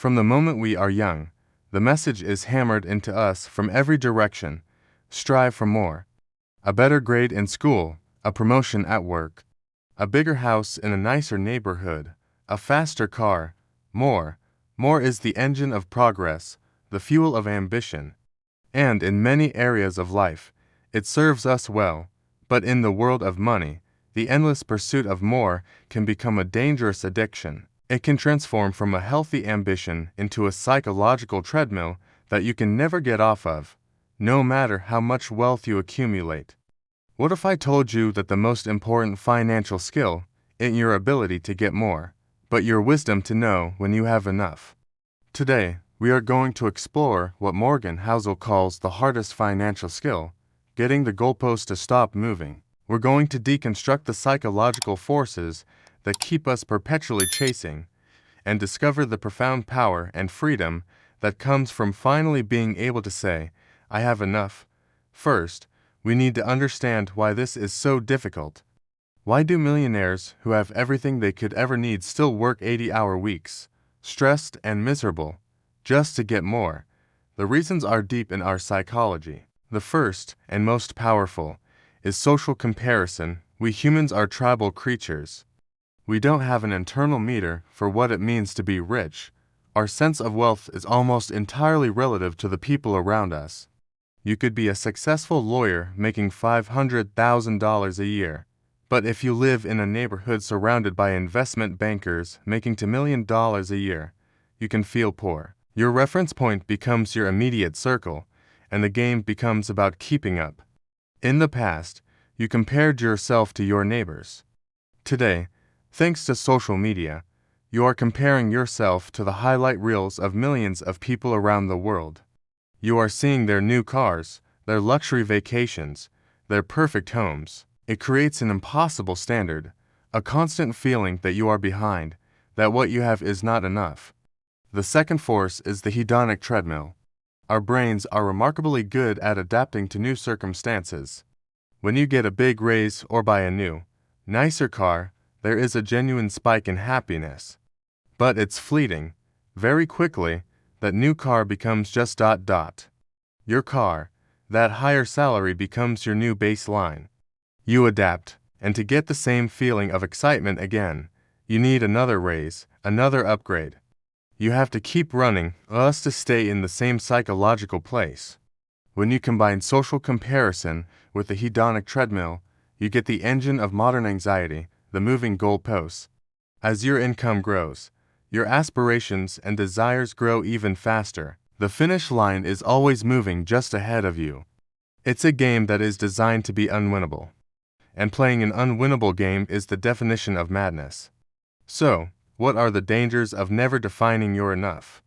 From the moment we are young, the message is hammered into us from every direction: strive for more. A better grade in school, a promotion at work, a bigger house in a nicer neighborhood, a faster car. More is the engine of progress, the fuel of ambition. And in many areas of life, it serves us well, but in the world of money, the endless pursuit of more can become a dangerous addiction. It can transform from a healthy ambition into a psychological treadmill that you can never get off of, no matter how much wealth you accumulate. What if I told you that the most important financial skill isn't your ability to get more, but your wisdom to know when you have enough? Today, we are going to explore what Morgan Housel calls the hardest financial skill: getting the goalpost to stop moving. We're going to deconstruct the psychological forces that keep us perpetually chasing, and discover the profound power and freedom that comes from finally being able to say, "I have enough." First, we need to understand why this is so difficult. Why do millionaires who have everything they could ever need still work 80-hour weeks, stressed and miserable, just to get more? The reasons are deep in our psychology. The first, and most powerful, is social comparison. We humans are tribal creatures. We don't have an internal meter for what it means to be rich. Our sense of wealth is almost entirely relative to the people around us. You could be a successful lawyer making $500,000 a year, but if you live in a neighborhood surrounded by investment bankers making $2 million a year, you can feel poor. Your reference point becomes your immediate circle, and the game becomes about keeping up. In the past, you compared yourself to your neighbors. Today, thanks to social media, you are comparing yourself to the highlight reels of millions of people around the world. You are seeing their new cars, their luxury vacations, their perfect homes. It creates an impossible standard, a constant feeling that you are behind, that what you have is not enough. The second force is the hedonic treadmill. Our brains are remarkably good at adapting to new circumstances. When you get a big raise or buy a new, nicer car, there is a genuine spike in happiness. But it's fleeting. Very quickly, that new car becomes just ... Your car, that higher salary, becomes your new baseline. You adapt, and to get the same feeling of excitement again, you need another raise, another upgrade. You have to keep running, else to stay in the same psychological place. When you combine social comparison with the hedonic treadmill, you get the engine of modern anxiety, the moving goalposts. As your income grows, your aspirations and desires grow even faster. The finish line is always moving just ahead of you. It's a game that is designed to be unwinnable. And playing an unwinnable game is the definition of madness. So, what are the dangers of never defining your enough?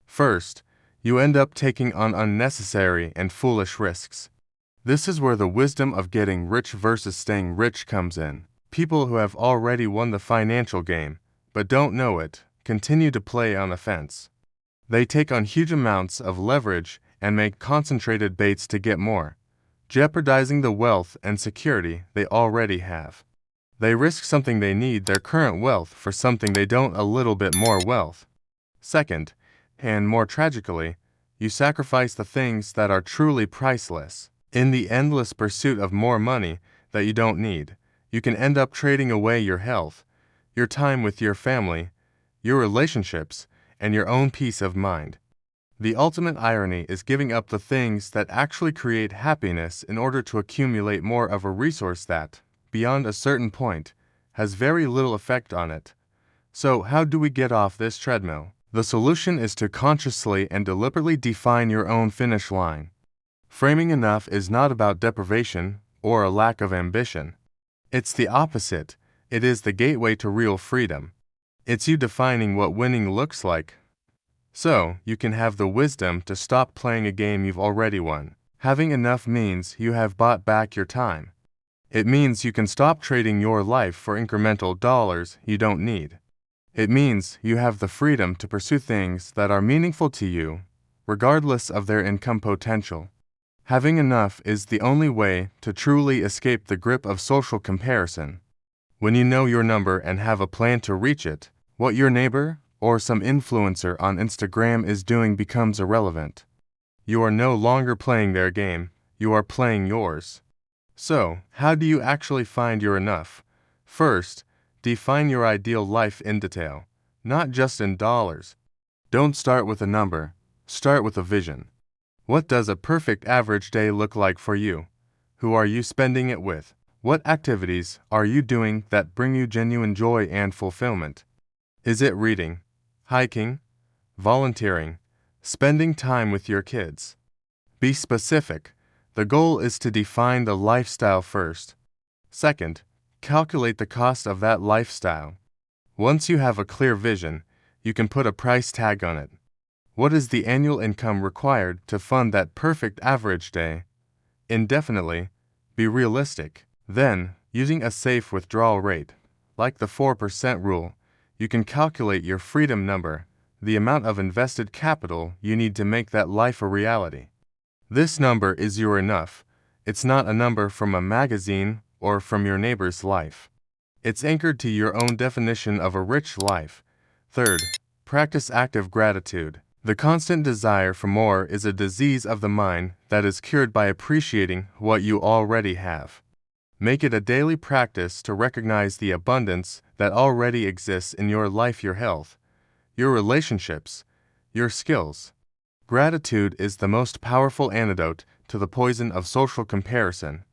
First, you end up taking on unnecessary and foolish risks. This is where the wisdom of getting rich versus staying rich comes in. People who have already won the financial game, but don't know it, continue to play on offense. They take on huge amounts of leverage and make concentrated bets to get more, jeopardizing the wealth and security they already have. They risk something they need, their current wealth, for something they don't, a little bit more wealth. Second, and more tragically, you sacrifice the things that are truly priceless. In the endless pursuit of more money that you don't need, you can end up trading away your health, your time with your family, your relationships, and your own peace of mind. The ultimate irony is giving up the things that actually create happiness in order to accumulate more of a resource that, beyond a certain point, has very little effect on it. So, how do we get off this treadmill? The solution is to consciously and deliberately define your own finish line. Framing enough is not about deprivation or a lack of ambition. It's the opposite. It is the gateway to real freedom. It's you defining what winning looks like, so you can have the wisdom to stop playing a game you've already won. Having enough means you have bought back your time. It means you can stop trading your life for incremental dollars you don't need. It means you have the freedom to pursue things that are meaningful to you, regardless of their income potential. Having enough is the only way to truly escape the grip of social comparison. When you know your number and have a plan to reach it, what your neighbor or some influencer on Instagram is doing becomes irrelevant. You are no longer playing their game, you are playing yours. So, how do you actually find your enough? First, define your ideal life in detail, not just in dollars. Don't start with a number, start with a vision. What does a perfect average day look like for you? Who are you spending it with? What activities are you doing that bring you genuine joy and fulfillment? Is it reading, hiking, volunteering, spending time with your kids? Be specific. The goal is to define the lifestyle first. Second, calculate the cost of that lifestyle. Once you have a clear vision, you can put a price tag on it. What is the annual income required to fund that perfect average day? Indefinitely, be realistic. Then, using a safe withdrawal rate, like the 4% rule, you can calculate your freedom number, the amount of invested capital you need to make that life a reality. This number is your enough. It's not a number from a magazine or from your neighbor's life. It's anchored to your own definition of a rich life. Third, practice active gratitude. The constant desire for more is a disease of the mind that is cured by appreciating what you already have. Make it a daily practice to recognize the abundance that already exists in your life, your health, your relationships, your skills. Gratitude is the most powerful antidote to the poison of social comparison.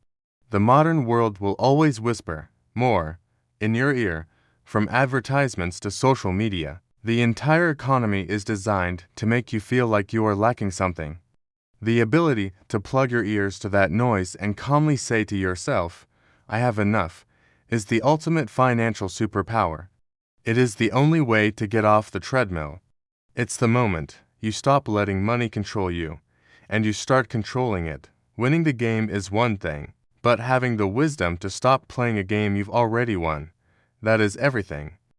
The modern world will always whisper, more, in your ear, from advertisements to social media. The entire economy is designed to make you feel like you are lacking something. The ability to plug your ears to that noise and calmly say to yourself, I have enough, is the ultimate financial superpower. It is the only way to get off the treadmill. It's the moment you stop letting money control you, and you start controlling it. Winning the game is one thing, but having the wisdom to stop playing a game you've already won, that is everything.